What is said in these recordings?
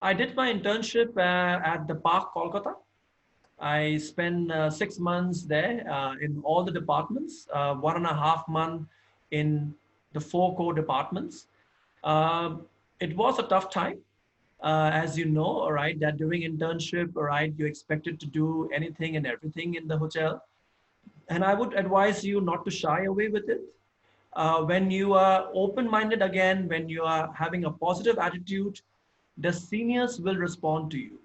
I did my internship at the Park, Kolkata. I spent 6 months there in all the departments, 1.5 months in the four core departments. Uh, it was a tough time, as you know, all right, that during internship, all right, you're expected to do anything and everything in the hotel. And I would advise you not to shy away with it. When you are open-minded again, when you are having a positive attitude, the seniors will respond to you.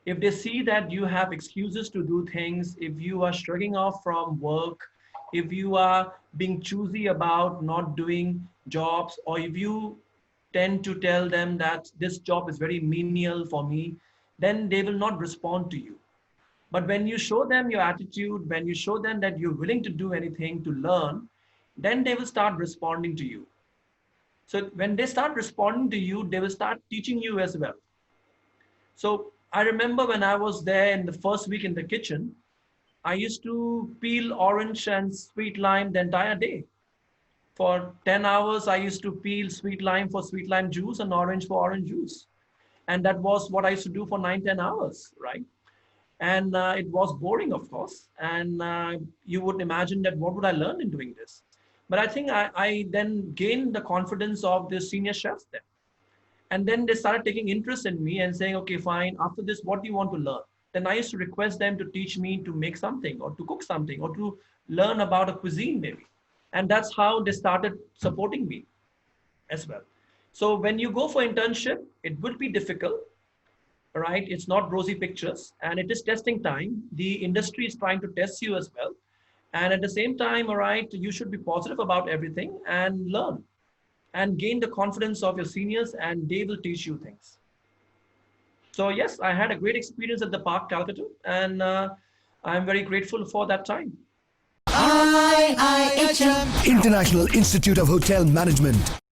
If they see that you have excuses to do things, if you are shrugging off from work, if you are being choosy about not doing jobs, or if you tend to tell them that this job is very menial for me, then they will not respond to you. But when you show them your attitude, when you show them that you're willing to do anything to learn, then they will start responding to you. So when they start responding to you, they will start teaching you as well. So I remember when I was there in the first week in the kitchen, I used to peel orange and sweet lime the entire day. For 10 hours, I used to peel sweet lime for sweet lime juice and orange for orange juice. And that was what I used to do for 9, 10 hours, right? And it was boring, of course. And you would imagine that what would I learn in doing this? But I think I then gained the confidence of the senior chefs there. And then they started taking interest in me and saying, okay, fine, after this, what do you want to learn? Then I used to request them to teach me to make something or to cook something or to learn about a cuisine maybe. And that's how they started supporting me as well. So when you go for internship, it would be difficult, right? It's not rosy pictures and it is testing time. The industry is trying to test you as well. And at the same time, all right, you should be positive about everything and learn and gain the confidence of your seniors and they will teach you things. So yes, I had a great experience at the Park, Calcutta, and I'm very grateful for that time. IIHM International Institute of Hotel Management.